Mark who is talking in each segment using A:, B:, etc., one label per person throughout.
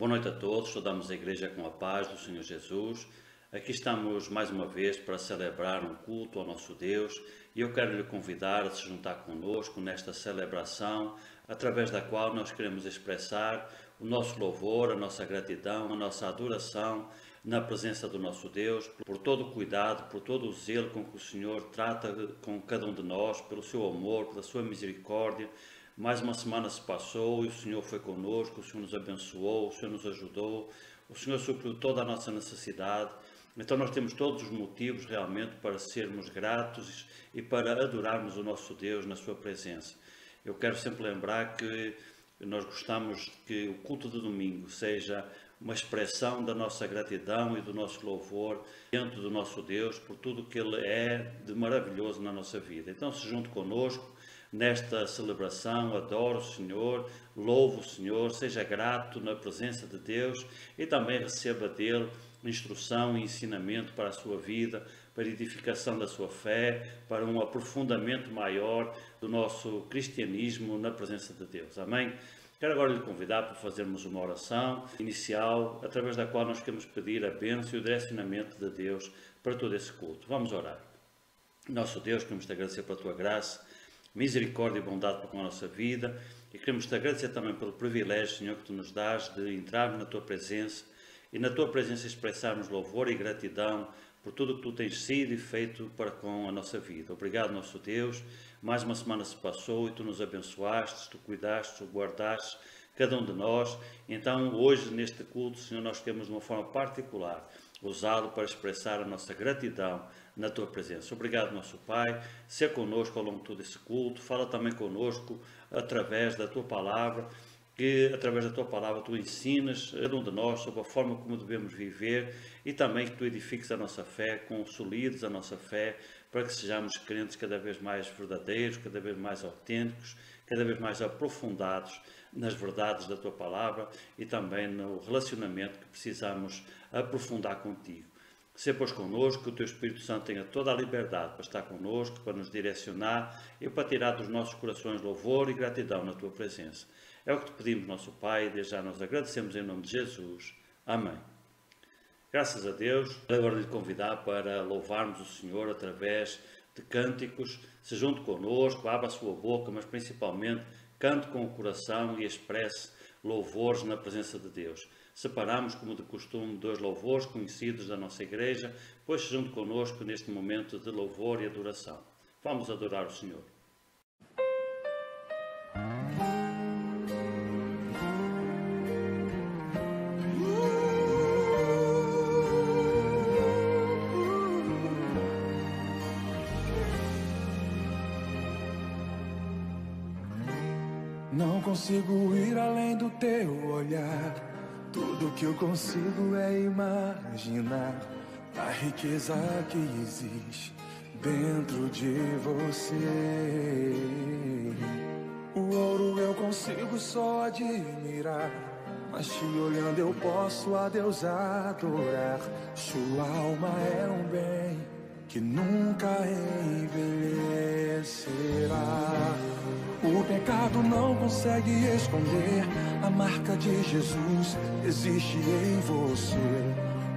A: Boa noite a todos, saudamos a Igreja com a paz do Senhor Jesus. Aqui estamos mais uma vez para celebrar um culto ao nosso Deus e eu quero lhe convidar a se juntar conosco nesta celebração, através da qual nós queremos expressar o nosso louvor, a nossa gratidão, a nossa adoração na presença do nosso Deus, por todo o cuidado, por todo o zelo com que o Senhor trata com cada um de nós, pelo seu amor, pela sua misericórdia. Mais uma semana se passou e o Senhor foi conosco, o Senhor nos abençoou, o Senhor nos ajudou, o Senhor supriu toda a nossa necessidade. Então nós temos todos os motivos realmente para sermos gratos e para adorarmos o nosso Deus na sua presença. Eu quero sempre lembrar que nós gostamos que o culto de domingo seja uma expressão da nossa gratidão e do nosso louvor diante do nosso Deus por tudo o que Ele é de maravilhoso na nossa vida. Então se junte conosco nesta celebração, adore o Senhor, louve o Senhor, seja grato na presença de Deus e também receba dele instrução e ensinamento para a sua vida, para a edificação da sua fé, para um aprofundamento maior do nosso cristianismo na presença de Deus. Amém? Quero agora lhe convidar para fazermos uma oração inicial, através da qual nós queremos pedir a bênção e o direcionamento de Deus para todo esse culto. Vamos orar. Nosso Deus, queremos te agradecer pela tua graça, misericórdia e bondade para com a nossa vida e queremos te agradecer também pelo privilégio, Senhor, que tu nos dás de entrarmos na tua presença e na tua presença expressarmos louvor e gratidão por tudo o que tu tens sido e feito para com a nossa vida. Obrigado, nosso Deus. Mais uma semana se passou e tu nos abençoaste, tu cuidaste, tu guardaste cada um de nós. Então, hoje, neste culto, Senhor, nós queremos de uma forma particular usá-lo para expressar a nossa gratidão na tua presença. Obrigado, nosso Pai. Ser conosco ao longo de todo esse culto. Fala também conosco através da tua palavra, que através da tua palavra tu ensinas a cada um de nós sobre a forma como devemos viver e também que tu edifiques a nossa fé, consolides a nossa fé, para que sejamos crentes cada vez mais verdadeiros, cada vez mais autênticos, cada vez mais aprofundados nas verdades da tua palavra e também no relacionamento que precisamos aprofundar contigo. Ser, pois, connosco, que o teu Espírito Santo tenha toda a liberdade para estar connosco, para nos direcionar e para tirar dos nossos corações louvor e gratidão na tua presença. É o que te pedimos, nosso Pai, e desde já nós agradecemos em nome de Jesus. Amém. Graças a Deus, agora lhe convidar para louvarmos o Senhor através de cânticos. Se junte connosco, abra a sua boca, mas principalmente cante com o coração e expresse louvores na presença de Deus. Separamos, como de costume, 2 louvores conhecidos da nossa igreja, pois se junte connosco neste momento de louvor e adoração. Vamos adorar o Senhor.
B: Não consigo ir além do teu olhar. Tudo que eu consigo é imaginar a riqueza que existe dentro de você. O ouro eu consigo só admirar, mas te olhando eu posso a Deus adorar. Sua alma é um bem que nunca envelhecerá. O pecado não consegue esconder a marca de Jesus existe em você.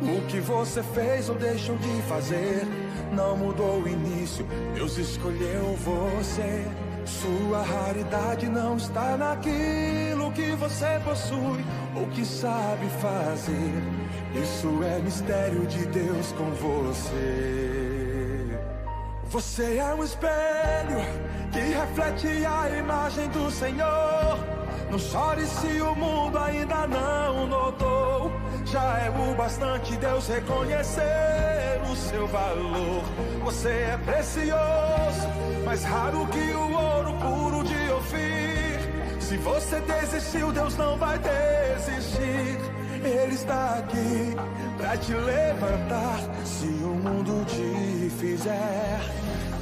B: O que você fez ou deixou de fazer não mudou o início, Deus escolheu você. Sua raridade não está naquilo que você possui ou que sabe fazer. Isso é mistério de Deus com você. Você é um espelho que reflete a imagem do Senhor. Não chore se o mundo ainda não notou. Já é o bastante Deus reconhecer o seu valor. Você é precioso, mais raro que o ouro puro de Ofir. Se você desistiu, Deus não vai desistir. Ele está aqui pra te levantar se o mundo te fizer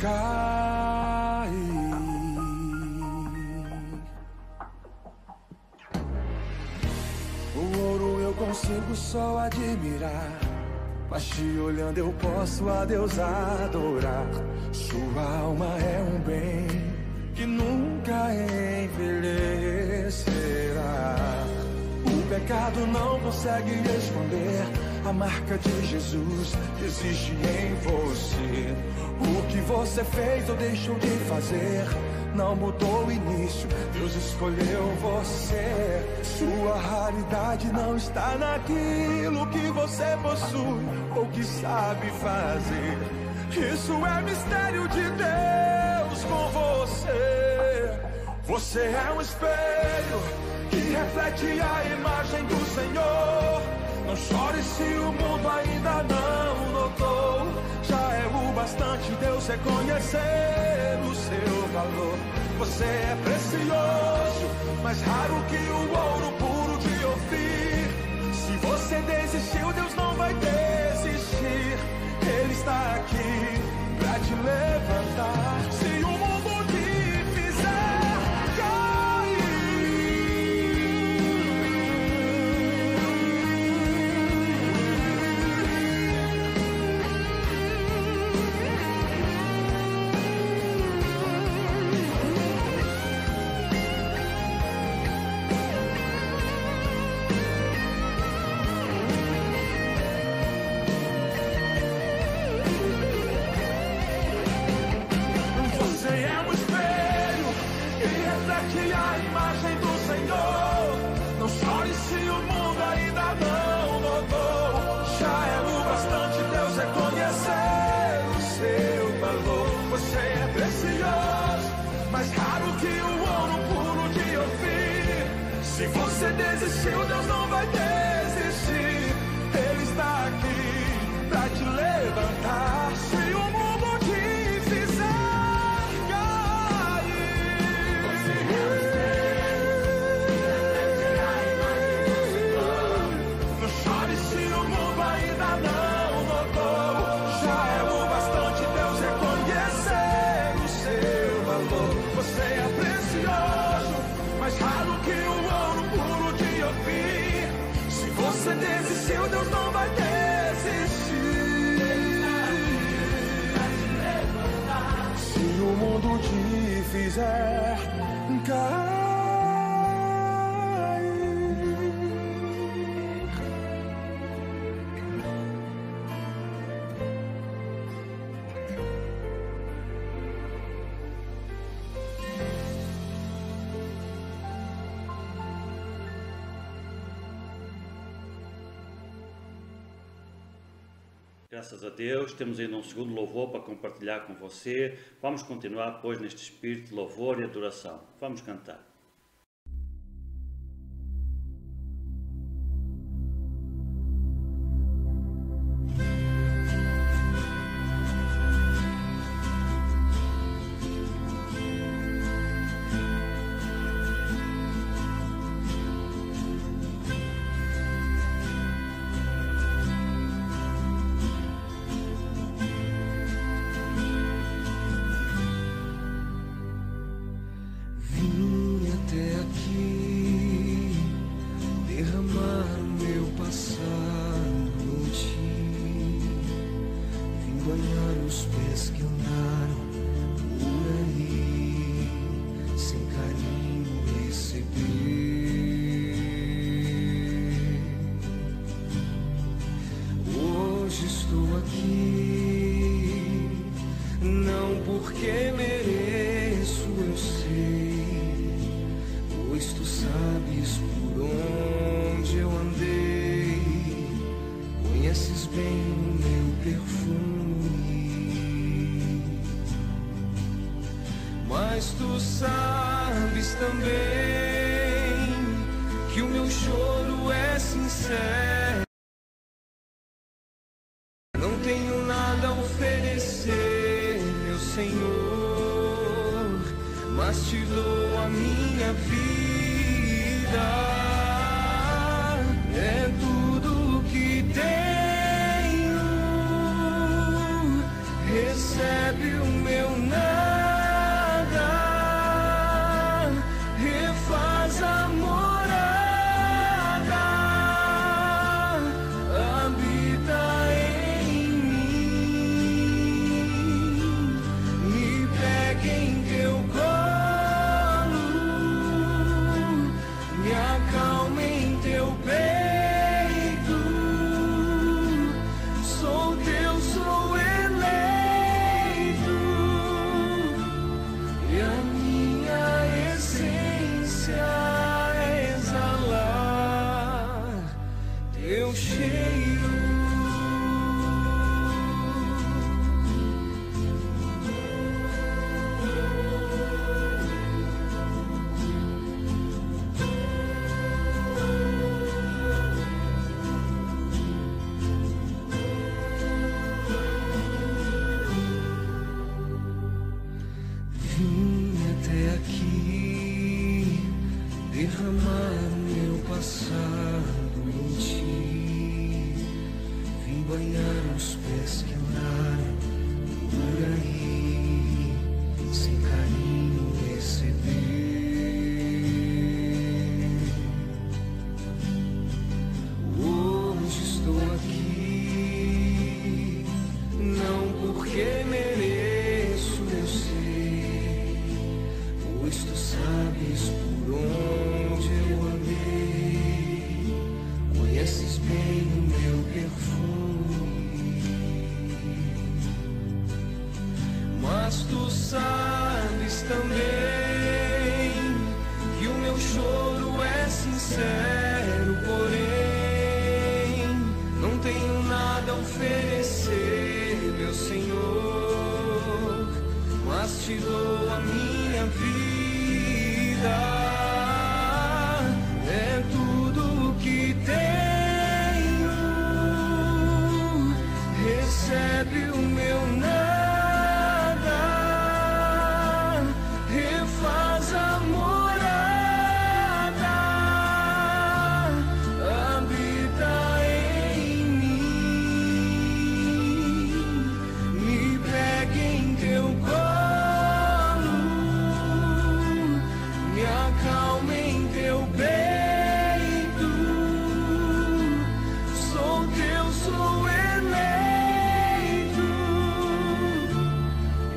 B: cair. O ouro eu consigo só admirar, mas te olhando eu posso a Deus adorar. Sua alma é um bem que nunca envelhecerá. pecado não consegue esconder. A marca de Jesus existe em você. O que você fez ou deixou de fazer não mudou o início, Deus escolheu você. Sua raridade não está naquilo que você possui ou que sabe fazer. Isso é mistério de Deus com você. Você é um espelho que reflete a imagem do Senhor. Não chore se o mundo ainda não notou. Já é o bastante Deus reconhecer o seu valor. Você é precioso, mais raro que o ouro puro de Ofir. Se você desistiu, Deus não vai desistir. Ele está aqui pra te levantar. Se o mundo te fizer a imagem do Senhor. Não chore se o mundo ainda não notou. Já é o bastante Deus reconhecer o seu valor. Você é precioso, mais raro que o ouro puro de Ofir. Se você desistiu, Deus não vai desistir. Ele está aqui pra te levantar. Se o mundo te fizer cair, não chore se o mundo ainda não notou. Já é o bastante Deus reconhecer o seu valor. Você é precioso, mais raro que o ouro puro de Ofir. Se você desistiu, Deus não vai desistir. Se o mundo te fizer cair.
A: Graças a Deus, temos ainda um segundo louvor para compartilhar com você. Vamos continuar, pois, neste espírito de louvor e adoração. Vamos cantar.
B: Mas tu sabes também que o meu choro é sincero. Não tenho nada a oferecer, meu Senhor, mas te dou a minha vida. É tudo que tenho. Recebe o meu nada. Em teu colo me acalma. cheiro. Vim até aqui derramar meu passado em ti. Vim banhar os pés que andaram por aí, sem carinho receber. Hoje estou aqui, não porque mereço, eu sei, pois tu sabes por onde eu andei, conheces bem o meu perfume, mas tu sabes também que o meu choro é sincero, porém não tenho nada a oferecer, meu Senhor, mas te dou a minha vida, é tudo que tenho, recebe o meu nada, refaz a morada, habita em mim, me pega em teu colo, me acalma em teu peito, sou teu, sou eleito,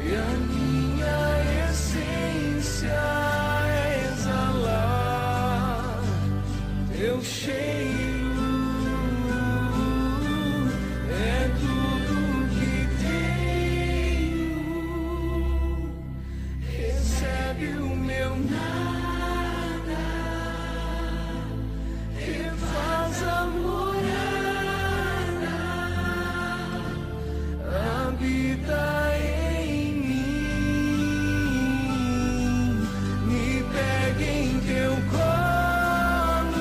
B: e a minha essência é exalar teu cheiro, é tudo que tenho, recebe o meu nada, refaz a morada, habita em mim, me pega em teu colo,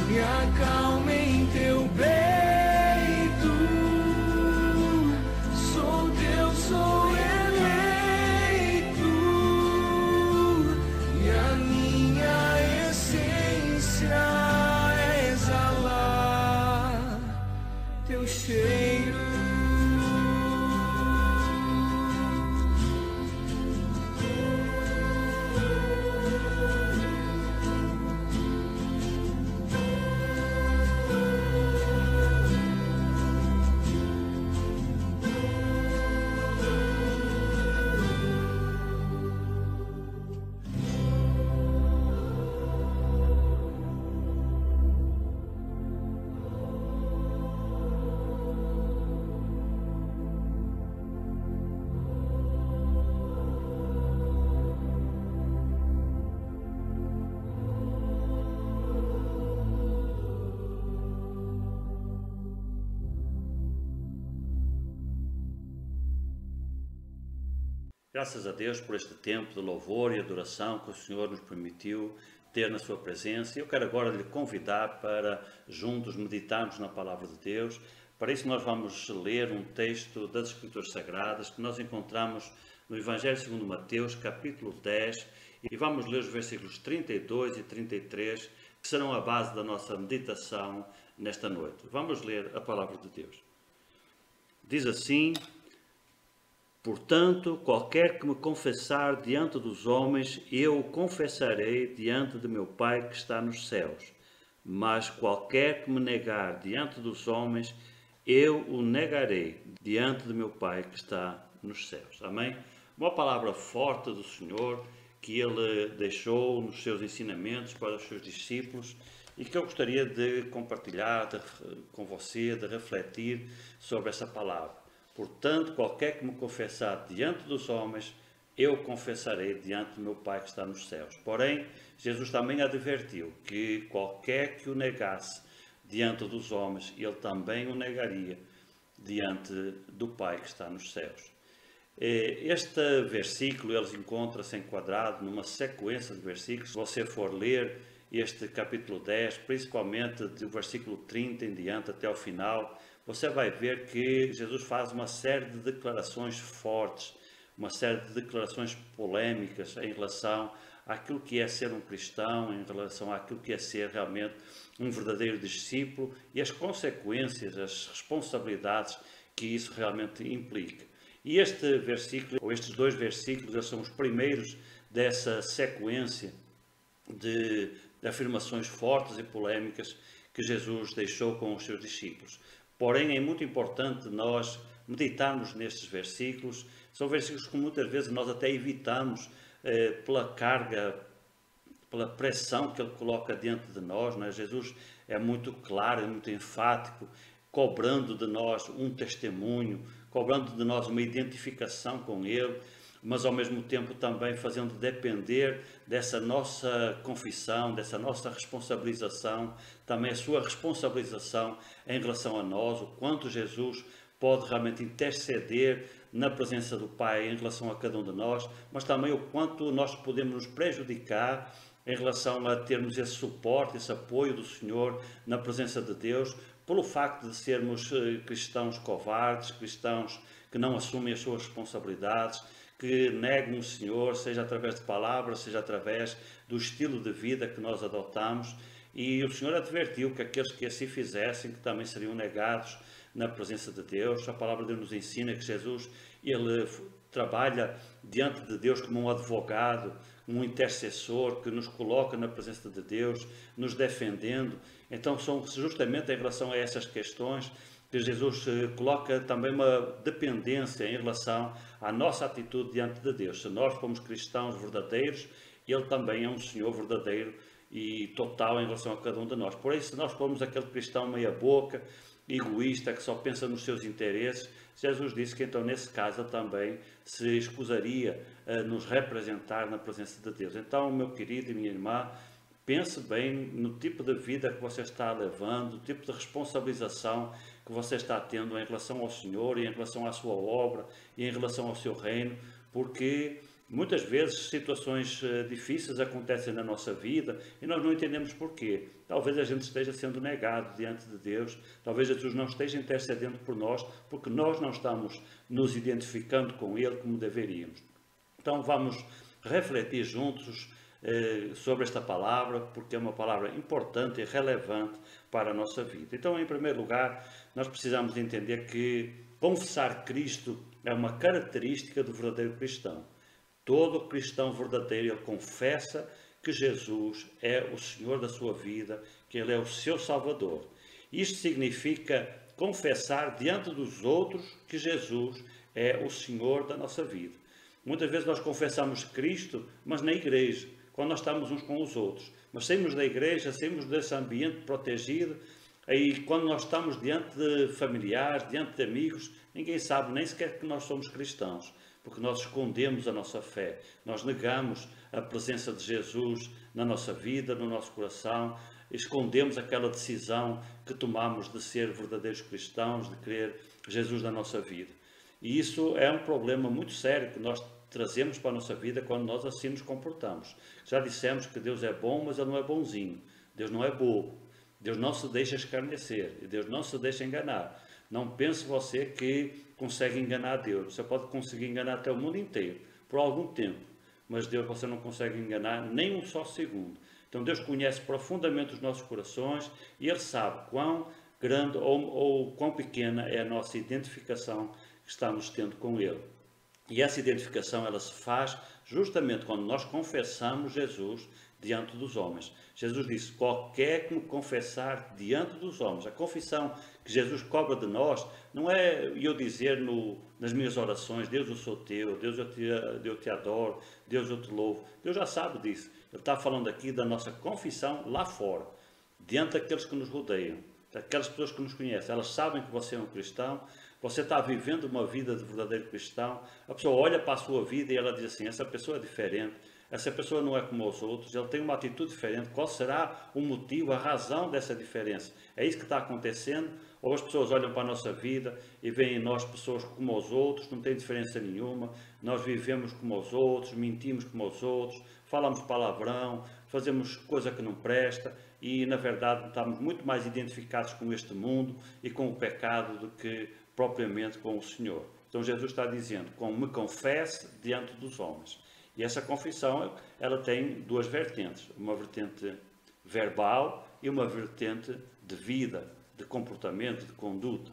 B: me acalma em teu peito, sou teu, sou eleito, e a minha essência é exalar teu cheiro.
A: Graças a Deus por este tempo de louvor e adoração que o Senhor nos permitiu ter na sua presença. Eu quero agora lhe convidar para juntos meditarmos na Palavra de Deus. Para isso nós vamos ler um texto das Escrituras Sagradas que nós encontramos no Evangelho segundo Mateus, capítulo 10, e vamos ler os versículos 32 e 33, que serão a base da nossa meditação nesta noite. Vamos ler a Palavra de Deus. Diz assim: portanto, qualquer que me confessar diante dos homens, eu o confessarei diante de meu Pai que está nos céus. Mas qualquer que me negar diante dos homens, eu o negarei diante de meu Pai que está nos céus. Amém? Uma palavra forte do Senhor que Ele deixou nos seus ensinamentos para os seus discípulos e que eu gostaria de compartilhar com você, de refletir sobre essa palavra. Portanto, qualquer que me confessar diante dos homens, eu confessarei diante do meu Pai que está nos céus. Porém, Jesus também advertiu que qualquer que o negasse diante dos homens, ele também o negaria diante do Pai que está nos céus. Este versículo, ele encontra-se enquadrado numa sequência de versículos. Se você for ler este capítulo 10, principalmente do versículo 30 em diante até o final, você vai ver que Jesus faz uma série de declarações fortes, uma série de declarações polêmicas em relação àquilo que é ser um cristão, em relação àquilo que é ser realmente um verdadeiro discípulo e as consequências, as responsabilidades que isso realmente implica. E este versículo, ou estes dois versículos, eles são os primeiros dessa sequência de afirmações fortes e polêmicas que Jesus deixou com os seus discípulos. Porém, é muito importante nós meditarmos nestes versículos. São versículos que muitas vezes nós até evitamos pela carga, pela pressão que ele coloca diante de nós. Não é? Jesus é muito claro, é muito enfático, cobrando de nós um testemunho, cobrando de nós uma identificação com ele, mas ao mesmo tempo também fazendo depender dessa nossa confissão, dessa nossa responsabilização, também a sua responsabilização em relação a nós, o quanto Jesus pode realmente interceder na presença do Pai em relação a cada um de nós, mas também o quanto nós podemos nos prejudicar em relação a termos esse suporte, esse apoio do Senhor na presença de Deus, pelo facto de sermos cristãos covardes, cristãos que não assumem as suas responsabilidades, que negam o Senhor, seja através de palavras, seja através do estilo de vida que nós adotamos. E o Senhor advertiu que aqueles que assim fizessem, que também seriam negados na presença de Deus. A palavra de Deus nos ensina que Jesus, ele trabalha diante de Deus como um advogado, um intercessor que nos coloca na presença de Deus, nos defendendo. Então são justamente em relação a essas questões que Jesus coloca também uma dependência em relação à nossa atitude diante de Deus. Se nós formos cristãos verdadeiros, Ele também é um Senhor verdadeiro e total em relação a cada um de nós. Por isso, se nós formos aquele cristão meia boca, egoísta, que só pensa nos seus interesses, Jesus disse que então nesse caso também se escusaria a nos representar na presença de Deus. Então, meu querido e minha irmã, pense bem no tipo de vida que você está levando, o tipo de responsabilização que você está tendo em relação ao Senhor e em relação à sua obra e em relação ao seu reino, porque muitas vezes situações difíceis acontecem na nossa vida e nós não entendemos porquê. Talvez a gente esteja sendo negado diante de Deus, talvez Jesus não esteja intercedendo por nós, porque nós não estamos nos identificando com Ele como deveríamos. Então vamos refletir juntos sobre esta palavra, porque é uma palavra importante e relevante para a nossa vida. Então, em primeiro lugar, nós precisamos entender que confessar Cristo é uma característica do verdadeiro cristão. Todo cristão verdadeiro, ele confessa que Jesus é o Senhor da sua vida, que Ele é o seu Salvador. Isto significa confessar diante dos outros que Jesus é o Senhor da nossa vida. Muitas vezes nós confessamos Cristo, mas na igreja, quando nós estamos uns com os outros. Mas saímos da igreja, saímos desse ambiente protegido, aí quando nós estamos diante de familiares, diante de amigos, ninguém sabe nem sequer que nós somos cristãos, porque nós escondemos a nossa fé, nós negamos a presença de Jesus na nossa vida, no nosso coração, escondemos aquela decisão que tomamos de ser verdadeiros cristãos, de querer Jesus na nossa vida. E isso é um problema muito sério que nós trazemos para a nossa vida quando nós assim nos comportamos. Já dissemos que Deus é bom, mas Ele não é bonzinho. Deus não é bobo. Deus não se deixa escarnecer. E Deus não se deixa enganar. Não pense você que consegue enganar Deus. Você pode conseguir enganar até o mundo inteiro, por algum tempo. Mas Deus você não consegue enganar nem um só segundo. Então Deus conhece profundamente os nossos corações e Ele sabe quão grande ou quão pequena é a nossa identificação que estamos tendo com Ele. E essa identificação ela se faz justamente quando nós confessamos Jesus diante dos homens. Jesus disse, qualquer que me confessar diante dos homens. A confissão que Jesus cobra de nós não é eu dizer nas minhas orações, Deus eu sou teu, Deus eu te adoro, Deus eu te louvo. Deus já sabe disso. Ele está falando aqui da nossa confissão lá fora, diante daqueles que nos rodeiam, daquelas pessoas que nos conhecem. Elas sabem que você é um cristão, você está vivendo uma vida de verdadeiro cristão. A pessoa olha para a sua vida e ela diz assim, essa pessoa é diferente, essa pessoa não é como os outros, ele tem uma atitude diferente, qual será o motivo, a razão dessa diferença? É isso que está acontecendo? Ou as pessoas olham para a nossa vida e veem em nós pessoas como os outros, não tem diferença nenhuma, nós vivemos como os outros, mentimos como os outros, falamos palavrão, fazemos coisa que não presta e, na verdade, estamos muito mais identificados com este mundo e com o pecado do que propriamente com o Senhor. Então Jesus está dizendo, como me confesse diante dos homens. E essa confissão, ela tem duas vertentes, uma vertente verbal e uma vertente de vida, de comportamento, de conduta.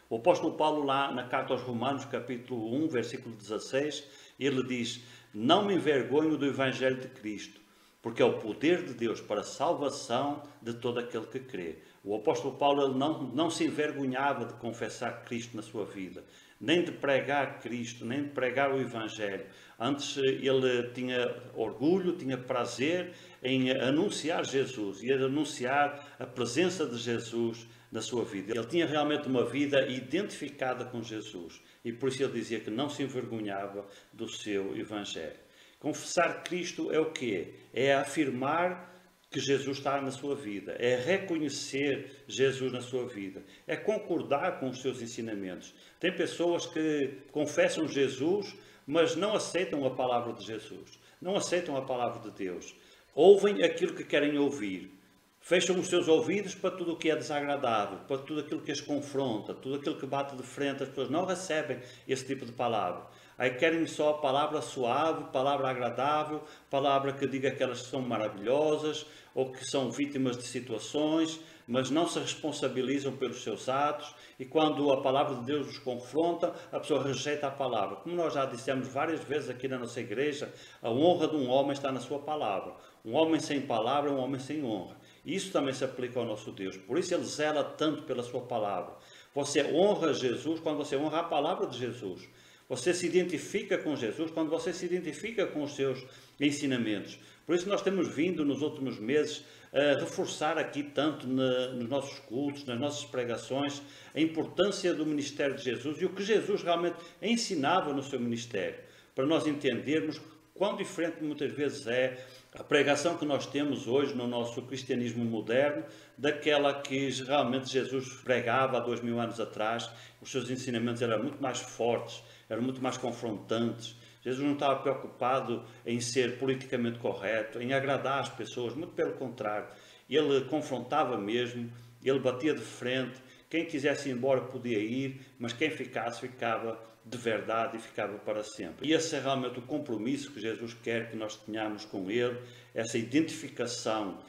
A: O apóstolo Paulo, lá na carta aos Romanos, capítulo 1, versículo 16, ele diz, não me envergonho do Evangelho de Cristo, porque é o poder de Deus para a salvação de todo aquele que crê. O apóstolo Paulo ele não se envergonhava de confessar Cristo na sua vida, nem de pregar Cristo, nem de pregar o Evangelho. Antes ele tinha orgulho, tinha prazer em anunciar Jesus e anunciar a presença de Jesus na sua vida. Ele tinha realmente uma vida identificada com Jesus e por isso ele dizia que não se envergonhava do seu Evangelho. Confessar Cristo é o quê? É afirmar que Jesus está na sua vida, é reconhecer Jesus na sua vida, é concordar com os seus ensinamentos. Tem pessoas que confessam Jesus, mas não aceitam a palavra de Jesus, não aceitam a palavra de Deus. Ouvem aquilo que querem ouvir, fecham os seus ouvidos para tudo o que é desagradável, para tudo aquilo que as confronta, tudo aquilo que bate de frente, as pessoas não recebem esse tipo de palavra. Aí querem só palavra suave, palavra agradável, palavra que diga que elas são maravilhosas ou que são vítimas de situações, mas não se responsabilizam pelos seus atos e quando a palavra de Deus os confronta, a pessoa rejeita a palavra. Como nós já dissemos várias vezes aqui na nossa igreja, a honra de um homem está na sua palavra. Um homem sem palavra é um homem sem honra. Isso também se aplica ao nosso Deus. Por isso ele zela tanto pela sua palavra. Você honra Jesus quando você honra a palavra de Jesus. Você se identifica com Jesus quando você se identifica com os seus ensinamentos. Por isso nós temos vindo nos últimos meses a reforçar aqui tanto nos nossos cultos, nas nossas pregações, a importância do ministério de Jesus e o que Jesus realmente ensinava no seu ministério, para nós entendermos quão diferente muitas vezes é a pregação que nós temos hoje no nosso cristianismo moderno daquela que realmente Jesus pregava há 2000 anos atrás. Os seus ensinamentos eram muito mais fortes, eram muito mais confrontantes. Jesus não estava preocupado em ser politicamente correto, em agradar as pessoas, muito pelo contrário. Ele confrontava mesmo, ele batia de frente. Quem quisesse ir embora podia ir, mas quem ficasse, ficava de verdade e ficava para sempre. E esse é realmente o compromisso que Jesus quer que nós tenhamos com Ele, essa identificação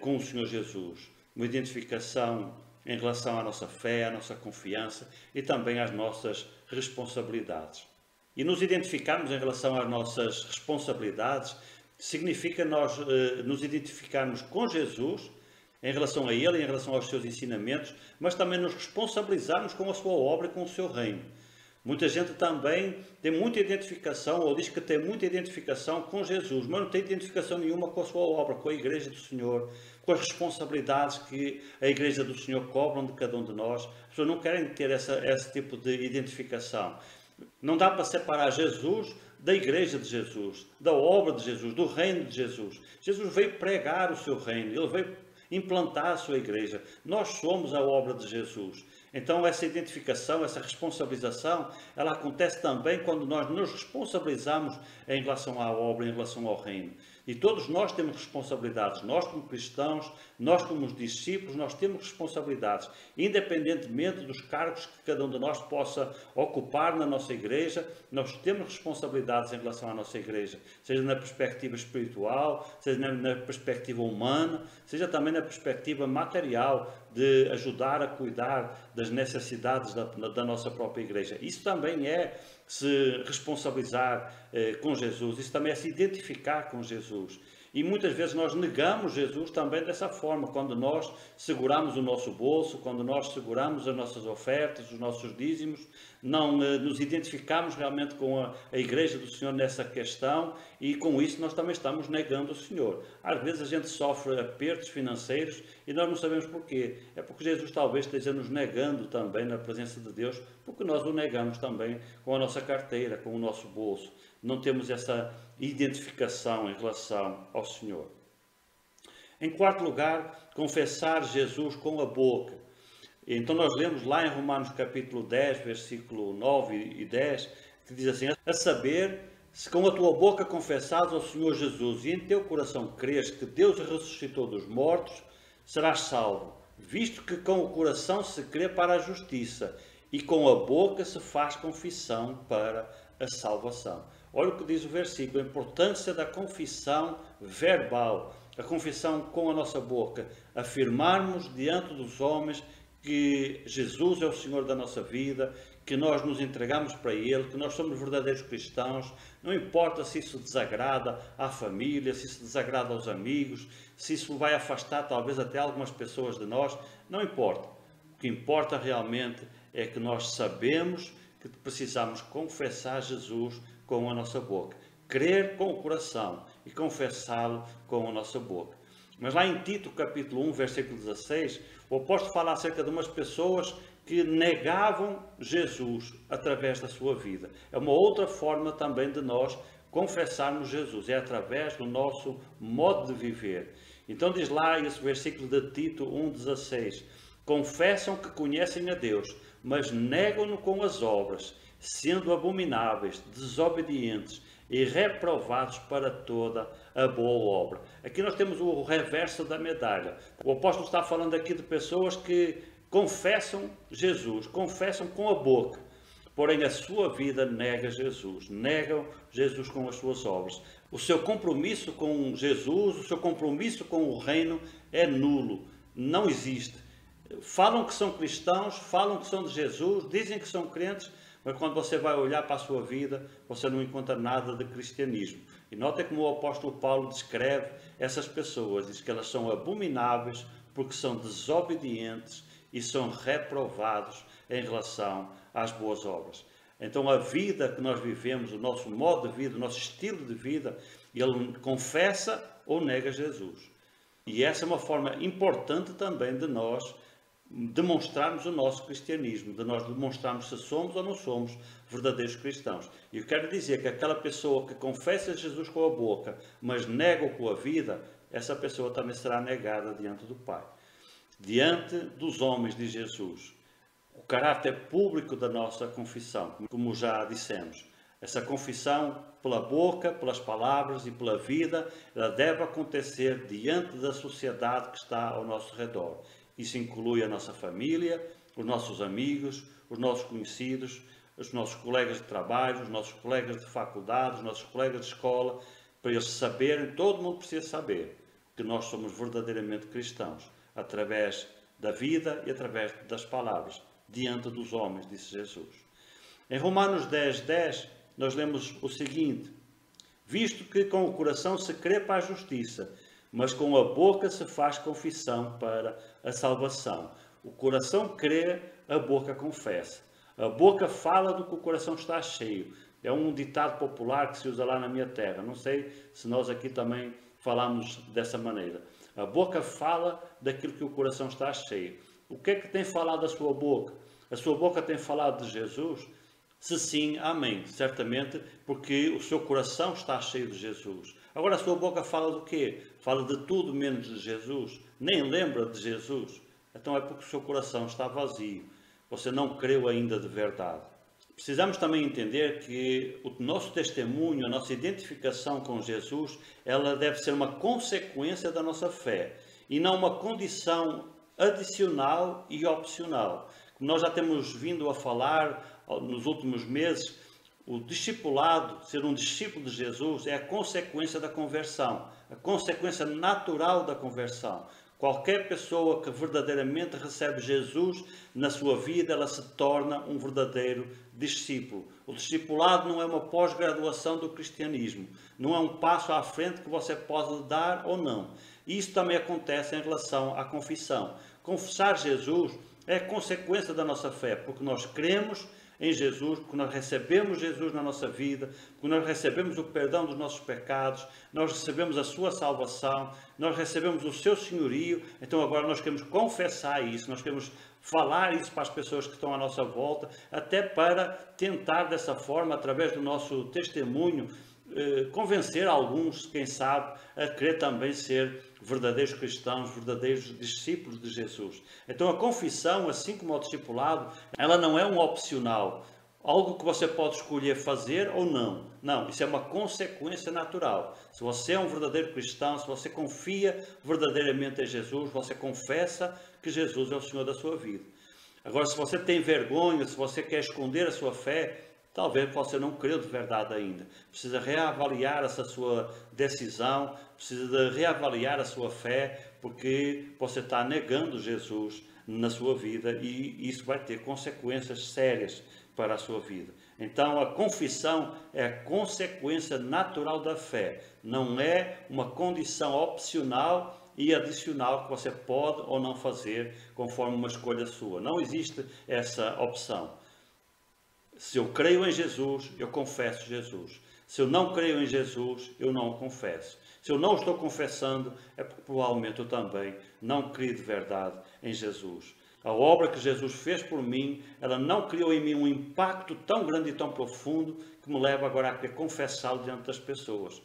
A: com o Senhor Jesus, uma identificação em relação à nossa fé, à nossa confiança e também às nossas responsabilidades. E nos identificarmos em relação às nossas responsabilidades significa nós nos identificarmos com Jesus em relação a Ele, em relação aos seus ensinamentos, mas também nos responsabilizarmos com a sua obra e com o seu reino. Muita gente também tem muita identificação, ou diz que tem muita identificação com Jesus, mas não tem identificação nenhuma com a sua obra, com a Igreja do Senhor, com as responsabilidades que a Igreja do Senhor cobram de cada um de nós. As pessoas não querem ter esse tipo de identificação. Não dá para separar Jesus da Igreja de Jesus, da obra de Jesus, do reino de Jesus. Jesus veio pregar o seu reino, Ele veio implantar a sua Igreja. Nós somos a obra de Jesus. Então essa identificação, essa responsabilização, ela acontece também quando nós nos responsabilizamos em relação à obra, em relação ao reino. E todos nós temos responsabilidades, nós como cristãos, nós como discípulos, nós temos responsabilidades, independentemente dos cargos que cada um de nós possa ocupar na nossa igreja, nós temos responsabilidades em relação à nossa igreja, seja na perspectiva espiritual, seja na perspectiva humana, seja também na perspectiva material, de ajudar a cuidar das necessidades da nossa própria igreja. Isso também é se responsabilizar com Jesus, isso também é se identificar com Jesus. E muitas vezes nós negamos Jesus também dessa forma, quando nós seguramos o nosso bolso, quando nós seguramos as nossas ofertas, os nossos dízimos, não nos identificamos realmente com a Igreja do Senhor nessa questão e com isso nós também estamos negando o Senhor. Às vezes a gente sofre apertos financeiros e nós não sabemos porquê. É porque Jesus talvez esteja nos negando também na presença de Deus, porque nós o negamos também com a nossa carteira, com o nosso bolso. não temos essa identificação em relação ao Senhor. Em quarto lugar, confessar Jesus com a boca. Então nós lemos lá em Romanos capítulo 10, versículo 9 e 10, que diz assim: a saber, se com a tua boca confessares ao Senhor Jesus e em teu coração creres que Deus o ressuscitou dos mortos, serás salvo, visto que com o coração se crê para a justiça e com a boca se faz confissão para a salvação. Olha o que diz o versículo, a importância da confissão verbal, a confissão com a nossa boca, afirmarmos diante dos homens que Jesus é o Senhor da nossa vida, que nós nos entregamos para Ele, que nós somos verdadeiros cristãos, não importa se isso desagrada à família, se isso desagrada aos amigos, se isso vai afastar talvez até algumas pessoas de nós, não importa. O que importa realmente é que nós sabemos que precisamos confessar Jesus com a nossa boca, crer com o coração e confessá-lo com a nossa boca. Mas lá em Tito, capítulo 1, versículo 16, o apóstolo fala acerca de umas pessoas que negavam Jesus através da sua vida. É uma outra forma também de nós confessarmos Jesus, é através do nosso modo de viver. Então diz lá esse versículo de Tito 1,16, confessam que conhecem a Deus, mas negam-no com as obras, sendo abomináveis, desobedientes e reprovados para toda a boa obra. Aqui nós temos o reverso da medalha. O apóstolo está falando aqui de pessoas que confessam Jesus, confessam com a boca, porém a sua vida nega Jesus, negam Jesus com as suas obras. O seu compromisso com Jesus, o seu compromisso com o reino é nulo, não existe. Falam que são cristãos, falam que são de Jesus, dizem que são crentes, mas quando você vai olhar para a sua vida, você não encontra nada de cristianismo. E nota como o apóstolo Paulo descreve essas pessoas, diz que elas são abomináveis porque são desobedientes e são reprovados em relação às boas obras. Então a vida que nós vivemos, o nosso modo de vida, o nosso estilo de vida, ele confessa ou nega Jesus. E essa é uma forma importante também de nós demonstrarmos o nosso cristianismo, de nós demonstrarmos se somos ou não somos verdadeiros cristãos. E eu quero dizer que aquela pessoa que confessa Jesus com a boca, mas nega-o com a vida, essa pessoa também será negada diante do Pai. Diante dos homens de Jesus. O caráter público da nossa confissão, como já dissemos. Essa confissão pela boca, pelas palavras e pela vida, ela deve acontecer diante da sociedade que está ao nosso redor. Isso inclui a nossa família, os nossos amigos, os nossos conhecidos, os nossos colegas de trabalho, os nossos colegas de faculdade, os nossos colegas de escola, para eles saberem, todo mundo precisa saber que nós somos verdadeiramente cristãos, através da vida e através das palavras, diante dos homens, disse Jesus. Em Romanos 10:10, nós lemos o seguinte: visto que com o coração se crê para a justiça, mas com a boca se faz confissão para a salvação. O coração crê, a boca confessa. A boca fala do que o coração está cheio. É um ditado popular que se usa lá na minha terra. Não sei se nós aqui também falamos dessa maneira. A boca fala daquilo que o coração está cheio. O que é que tem falado a sua boca? A sua boca tem falado de Jesus? Se sim, amém. Certamente, porque o seu coração está cheio de Jesus. Agora a sua boca fala do quê? Fala de tudo menos de Jesus. Nem lembra de Jesus. Então é porque o seu coração está vazio. Você não creu ainda de verdade. Precisamos também entender que o nosso testemunho, a nossa identificação com Jesus, ela deve ser uma consequência da nossa fé e não uma condição adicional e opcional. Como nós já temos vindo a falar nos últimos meses, o discipulado, ser um discípulo de Jesus, é a consequência da conversão, a consequência natural da conversão. Qualquer pessoa que verdadeiramente recebe Jesus na sua vida, ela se torna um verdadeiro discípulo. O discipulado não é uma pós-graduação do cristianismo, não é um passo à frente que você pode dar ou não. Isso também acontece em relação à confissão. Confessar Jesus é a consequência da nossa fé, porque nós cremos em Jesus, porque nós recebemos Jesus na nossa vida, porque nós recebemos o perdão dos nossos pecados, nós recebemos a sua salvação, nós recebemos o seu senhorio. Então agora nós queremos confessar isso, nós queremos falar isso para as pessoas que estão à nossa volta, até para tentar dessa forma, através do nosso testemunho, convencer alguns, quem sabe, a querer também ser verdadeiros cristãos, verdadeiros discípulos de Jesus. Então a confissão, assim como o discipulado, ela não é um opcional, algo que você pode escolher fazer ou não. Não, isso é uma consequência natural. Se você é um verdadeiro cristão, se você confia verdadeiramente em Jesus, você confessa que Jesus é o Senhor da sua vida. Agora, se você tem vergonha, se você quer esconder a sua fé, talvez você não creu de verdade ainda. Precisa reavaliar essa sua decisão, precisa de reavaliar a sua fé, porque você está negando Jesus na sua vida e isso vai ter consequências sérias para a sua vida. Então, a confissão é a consequência natural da fé, não é uma condição opcional e adicional que você pode ou não fazer conforme uma escolha sua. Não existe essa opção. Se eu creio em Jesus, eu confesso Jesus. Se eu não creio em Jesus, eu não o confesso. Se eu não estou confessando, é porque provavelmente eu também não creio de verdade em Jesus. A obra que Jesus fez por mim, ela não criou em mim um impacto tão grande e tão profundo que me leva agora a querer confessá-lo diante das pessoas.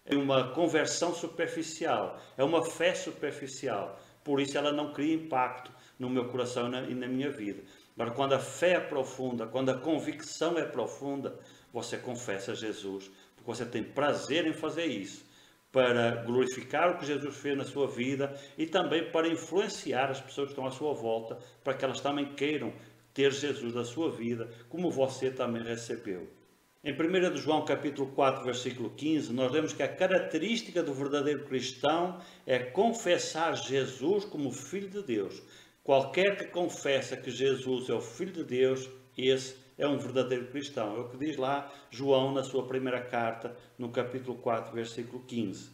A: É uma conversão superficial, é uma fé superficial. Por isso ela não cria impacto no meu coração e na minha vida. Agora, quando a fé é profunda, quando a convicção é profunda, você confessa Jesus, porque você tem prazer em fazer isso, para glorificar o que Jesus fez na sua vida e também para influenciar as pessoas que estão à sua volta, para que elas também queiram ter Jesus na sua vida, como você também recebeu. Em 1 de João capítulo 4, versículo 15, nós vemos que a característica do verdadeiro cristão é confessar Jesus como Filho de Deus. Qualquer que confessa que Jesus é o Filho de Deus, esse é um verdadeiro cristão. É o que diz lá João na sua primeira carta, no capítulo 4, versículo 15.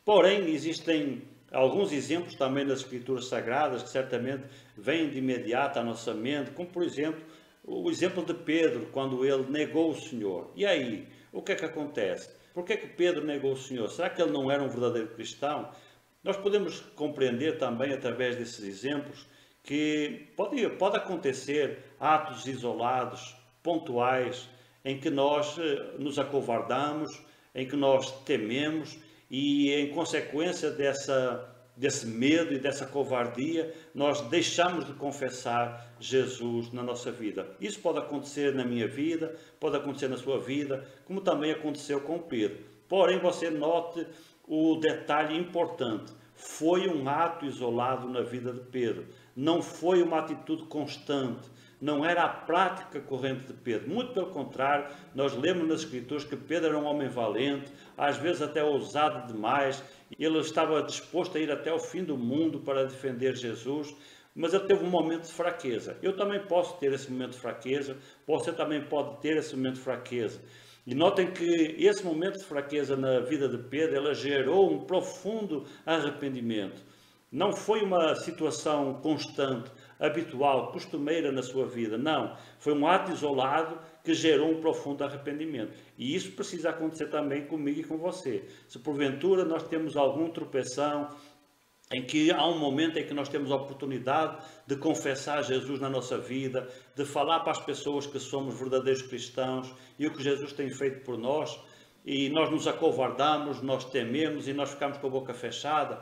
A: Porém, existem alguns exemplos também nas Escrituras Sagradas que certamente vêm de imediato à nossa mente, como por exemplo, o exemplo de Pedro, quando ele negou o Senhor. E aí, o que é que acontece? Por que é que Pedro negou o Senhor? Será que ele não era um verdadeiro cristão? Nós podemos compreender também, através desses exemplos, que pode acontecer atos isolados, pontuais, em que nós nos acovardamos, em que nós tememos e, em consequência desse medo e dessa covardia, nós deixamos de confessar Jesus na nossa vida. Isso pode acontecer na minha vida, pode acontecer na sua vida, como também aconteceu com Pedro. Porém, você note o detalhe importante. Foi um ato isolado na vida de Pedro. Não foi uma atitude constante. Não era a prática corrente de Pedro. Muito pelo contrário, nós lemos nas Escrituras que Pedro era um homem valente, às vezes até ousado demais. Ele estava disposto a ir até o fim do mundo para defender Jesus, mas ele teve um momento de fraqueza. Eu também posso ter esse momento de fraqueza, você também pode ter esse momento de fraqueza. E notem que esse momento de fraqueza na vida de Pedro, ela gerou um profundo arrependimento. Não foi uma situação constante, habitual, costumeira na sua vida. Não, foi um ato isolado que gerou um profundo arrependimento. E isso precisa acontecer também comigo e com você. Se porventura nós temos algum tropeção, em que há um momento em que nós temos a oportunidade de confessar Jesus na nossa vida, de falar para as pessoas que somos verdadeiros cristãos e o que Jesus tem feito por nós, e nós nos acovardamos, nós tememos e nós ficamos com a boca fechada,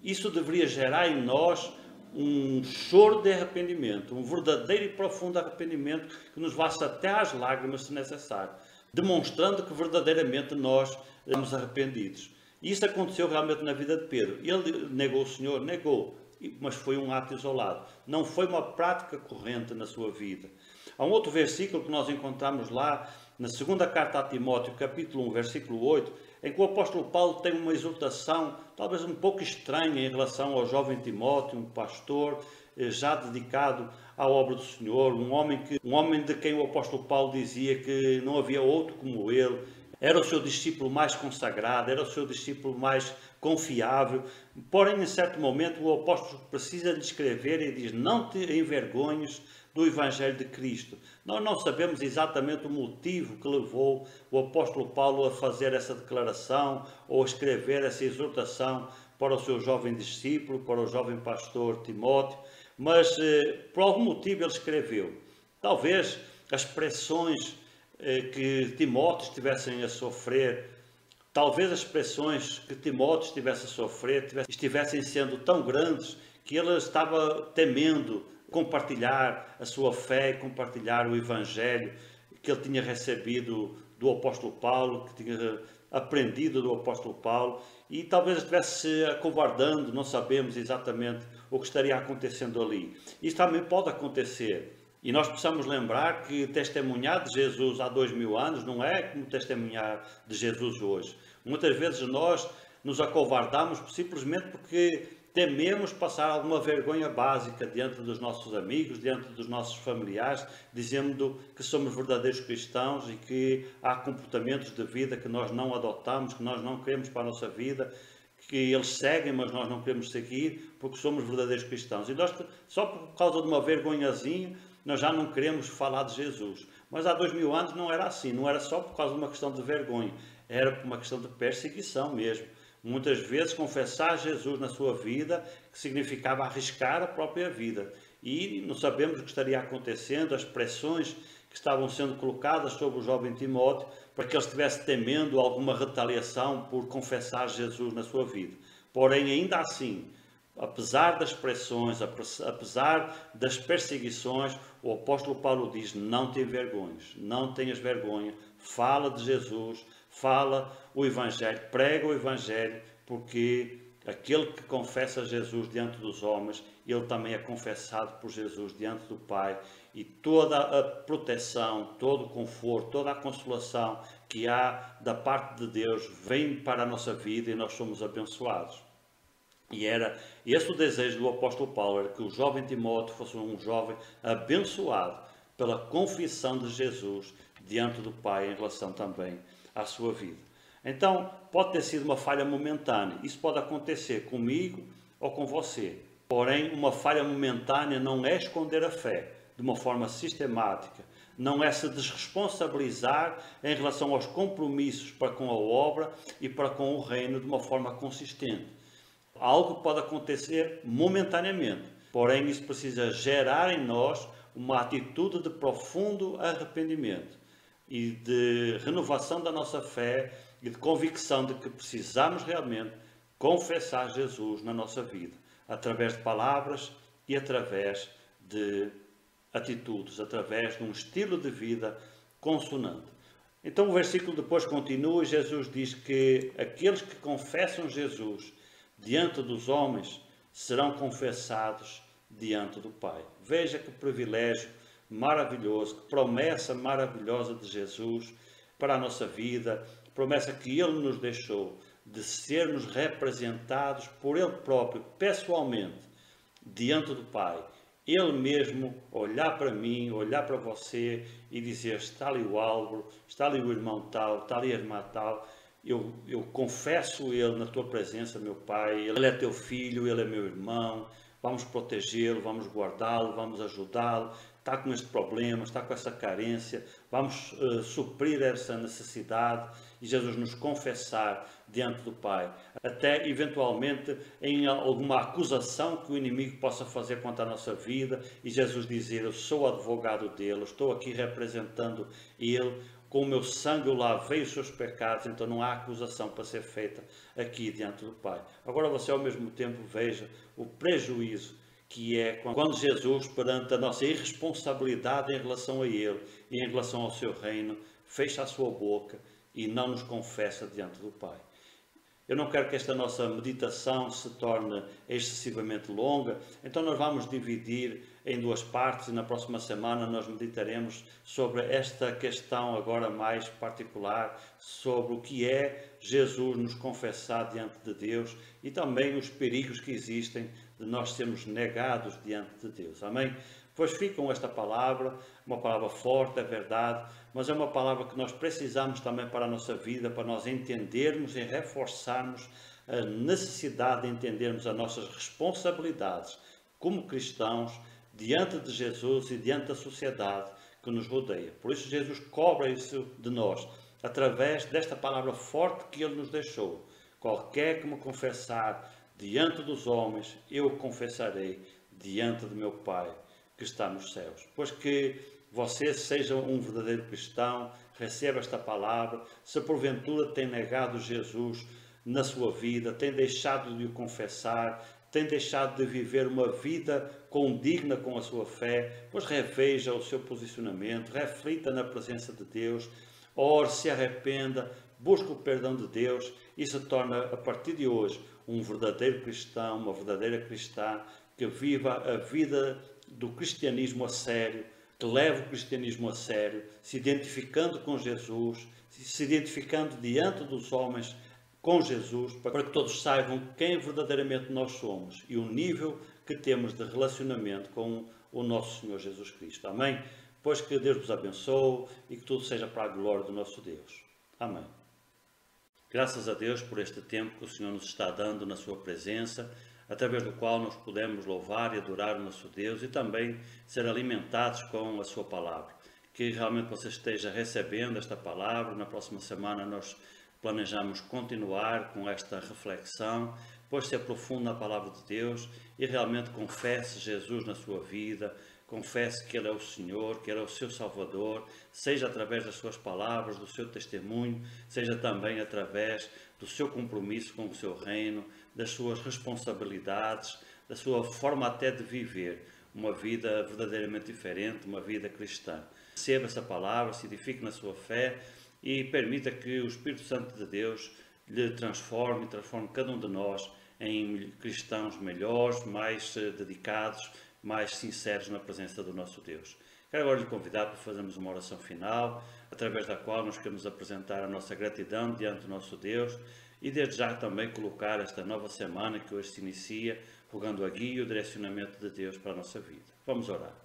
A: isso deveria gerar em nós um choro de arrependimento, um verdadeiro e profundo arrependimento que nos vasse até às lágrimas, se necessário, demonstrando que verdadeiramente nós estamos arrependidos. E isso aconteceu realmente na vida de Pedro. Ele negou o Senhor? Negou, mas foi um ato isolado. Não foi uma prática corrente na sua vida. Há um outro versículo que nós encontramos lá, na segunda carta a Timóteo, capítulo 1, versículo 8, em que o apóstolo Paulo tem uma exortação, talvez um pouco estranha em relação ao jovem Timóteo, um pastor já dedicado à obra do Senhor, um homem de quem o apóstolo Paulo dizia que não havia outro como ele. era o seu discípulo mais consagrado, era o seu discípulo mais confiável. Porém, em certo momento, o apóstolo precisa lhe escrever e diz: não te envergonhes do Evangelho de Cristo. Nós não sabemos exatamente o motivo que levou o apóstolo Paulo a fazer essa declaração ou a escrever essa exortação para o seu jovem discípulo, para o jovem pastor Timóteo, mas por algum motivo ele escreveu. Talvez as pressões que Timóteo estivessem a sofrer, talvez as pressões que Timóteo estivesse a sofrer estivessem sendo tão grandes que ele estava temendo compartilhar a sua fé, compartilhar o Evangelho que ele tinha recebido do apóstolo Paulo, que tinha aprendido do apóstolo Paulo, e talvez estivesse se acovardando, não sabemos exatamente o que estaria acontecendo ali. Isso também pode acontecer. E nós precisamos lembrar que testemunhar de Jesus há 2000 anos não é como testemunhar de Jesus hoje. Muitas vezes nós nos acovardamos simplesmente porque tememos passar alguma vergonha básica diante dos nossos amigos, diante dos nossos familiares, dizendo que somos verdadeiros cristãos e que há comportamentos de vida que nós não adotamos, que nós não queremos para a nossa vida, que eles seguem, mas nós não queremos seguir, porque somos verdadeiros cristãos. E nós, só por causa de uma vergonhazinha, nós já não queremos falar de Jesus. Mas há 2000 anos não era assim, não era só por causa de uma questão de vergonha, era por uma questão de perseguição mesmo. Muitas vezes confessar Jesus na sua vida, que significava arriscar a própria vida. E não sabemos o que estaria acontecendo, as pressões que estavam sendo colocadas sobre o jovem Timóteo, para que ele estivesse temendo alguma retaliação por confessar Jesus na sua vida. Porém, ainda assim, apesar das pressões, apesar das perseguições, o apóstolo Paulo diz: não te envergonhes, não tenhas vergonha, fala de Jesus, fala o Evangelho, prega o Evangelho, porque aquele que confessa Jesus diante dos homens, ele também é confessado por Jesus diante do Pai, e toda a proteção, todo o conforto, toda a consolação que há da parte de Deus vem para a nossa vida e nós somos abençoados. E era esse o desejo do apóstolo Paulo, era que o jovem Timóteo fosse um jovem abençoado pela confissão de Jesus diante do Pai em relação também à sua vida. Então, pode ter sido uma falha momentânea. Isso pode acontecer comigo ou com você. Porém, uma falha momentânea não é esconder a fé de uma forma sistemática. Não é se desresponsabilizar em relação aos compromissos para com a obra e para com o reino de uma forma consistente. Algo pode acontecer momentaneamente. Porém, isso precisa gerar em nós uma atitude de profundo arrependimento e de renovação da nossa fé e de convicção de que precisamos realmente confessar Jesus na nossa vida, através de palavras e através de atitudes, através de um estilo de vida consonante. Então o versículo depois continua e Jesus diz que aqueles que confessam Jesus diante dos homens serão confessados diante do Pai. Veja que privilégio maravilhoso, que promessa maravilhosa de Jesus para a nossa vida, promessa que Ele nos deixou de sermos representados por Ele próprio, pessoalmente, diante do Pai. Ele mesmo olhar para mim, olhar para você e dizer: está ali o Álvaro, está ali o irmão tal, está ali a irmã tal. Eu confesso Ele na tua presença, meu Pai. Ele é teu filho, Ele é meu irmão. Vamos protegê-lo, vamos guardá-lo, vamos ajudá-lo. Está com este problema, está com essa carência. Vamos suprir essa necessidade e Jesus nos confessar diante do Pai. Até eventualmente em alguma acusação que o inimigo possa fazer contra a nossa vida e Jesus dizer: eu sou advogado dele, estou aqui representando ele. Com o meu sangue eu lavei os seus pecados, então não há acusação para ser feita aqui diante do Pai. Agora você ao mesmo tempo veja o prejuízo que é quando Jesus, perante a nossa irresponsabilidade em relação a Ele e em relação ao seu reino, fecha a sua boca e não nos confessa diante do Pai. Eu não quero que esta nossa meditação se torne excessivamente longa, então nós vamos dividir em duas partes e na próxima semana nós meditaremos sobre esta questão agora mais particular, sobre o que é Jesus nos confessar diante de Deus e também os perigos que existem de nós sermos negados diante de Deus. Amém? Pois fica com esta palavra, uma palavra forte, é verdade, mas é uma palavra que nós precisamos também para a nossa vida, para nós entendermos e reforçarmos a necessidade de entendermos as nossas responsabilidades como cristãos diante de Jesus e diante da sociedade que nos rodeia. Por isso Jesus cobra isso de nós, através desta palavra forte que Ele nos deixou. Qualquer que me confessar diante dos homens, eu o confessarei diante de meu Pai que está nos céus. Pois que você seja um verdadeiro cristão, receba esta palavra. Se porventura tem negado Jesus na sua vida, tem deixado de o confessar, tem deixado de viver uma vida condigna com a sua fé, pois reveja o seu posicionamento, reflita na presença de Deus, ore, se arrependa, busque o perdão de Deus e se torna, a partir de hoje, um verdadeiro cristão, uma verdadeira cristã, que viva a vida do cristianismo a sério, que leve o cristianismo a sério, se identificando com Jesus, se identificando diante dos homens com Jesus, para que todos saibam quem verdadeiramente nós somos e o nível que temos de relacionamento com o nosso Senhor Jesus Cristo. Amém? Pois que Deus vos abençoe e que tudo seja para a glória do nosso Deus. Amém. Graças a Deus por este tempo que o Senhor nos está dando na sua presença, através do qual nós podemos louvar e adorar o nosso Deus e também ser alimentados com a sua palavra. Que realmente você esteja recebendo esta palavra. Na próxima semana nós planejamos continuar com esta reflexão, pois se aprofunde na palavra de Deus e realmente confesse Jesus na sua vida, confesse que Ele é o Senhor, que Ele é o seu Salvador, seja através das suas palavras, do seu testemunho, seja também através do seu compromisso com o seu reino, das suas responsabilidades, da sua forma até de viver uma vida verdadeiramente diferente, uma vida cristã. Receba essa palavra, se edifique na sua fé e permita que o Espírito Santo de Deus lhe transforme cada um de nós em cristãos melhores, mais dedicados, mais sinceros na presença do nosso Deus. Quero agora lhe convidar para fazermos uma oração final, através da qual nós queremos apresentar a nossa gratidão diante do nosso Deus e desde já também colocar esta nova semana que hoje se inicia, rogando a guia e o direcionamento de Deus para a nossa vida. Vamos orar.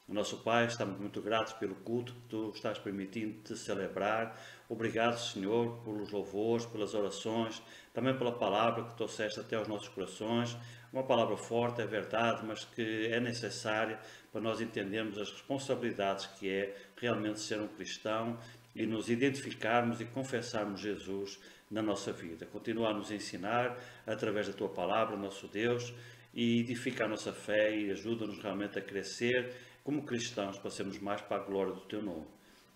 A: O nosso Pai, estamos muito gratos pelo culto que Tu estás permitindo-te celebrar. Obrigado, Senhor, pelos louvores, pelas orações, também pela palavra que trouxeste até aos nossos corações. Uma palavra forte, é verdade, mas que é necessária para nós entendermos as responsabilidades que é realmente ser um cristão e nos identificarmos e confessarmos Jesus na nossa vida. Continua a nos ensinar através da Tua palavra, nosso Deus, e edifica a nossa fé e ajuda-nos realmente a crescer como cristãos, para sermos mais para a glória do Teu nome.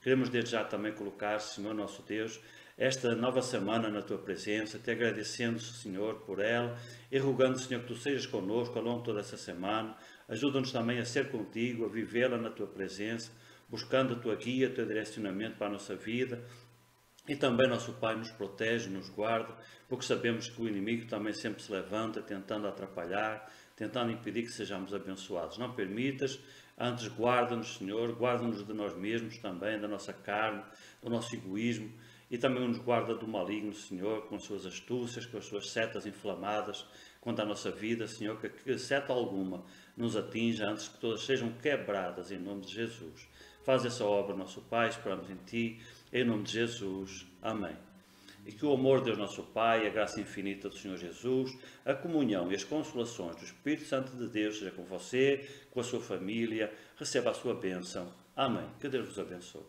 A: Queremos desde já também colocar, Senhor nosso Deus, esta nova semana na Tua presença, te agradecendo, Senhor, por ela e rogando, Senhor, que Tu sejas connosco ao longo de toda essa semana. Ajuda-nos também a ser contigo, a vivê-la na Tua presença, buscando a Tua guia, o Teu direcionamento para a nossa vida. E também nosso Pai nos protege, nos guarda, porque sabemos que o inimigo também sempre se levanta, tentando atrapalhar, tentando impedir que sejamos abençoados. Não permitas, antes guarda-nos, Senhor, guarda-nos de nós mesmos também, da nossa carne, do nosso egoísmo, e também nos guarda do maligno, Senhor, com as suas astúcias, com as suas setas inflamadas contra a nossa vida, Senhor, que seta alguma nos atinja antes que todas sejam quebradas, em nome de Jesus. Faz essa obra, nosso Pai, esperamos em Ti, em nome de Jesus. Amém. E que o amor de Deus nosso Pai, a graça infinita do Senhor Jesus, a comunhão e as consolações do Espírito Santo de Deus seja com você, com a sua família, receba a sua bênção. Amém. Que Deus vos abençoe.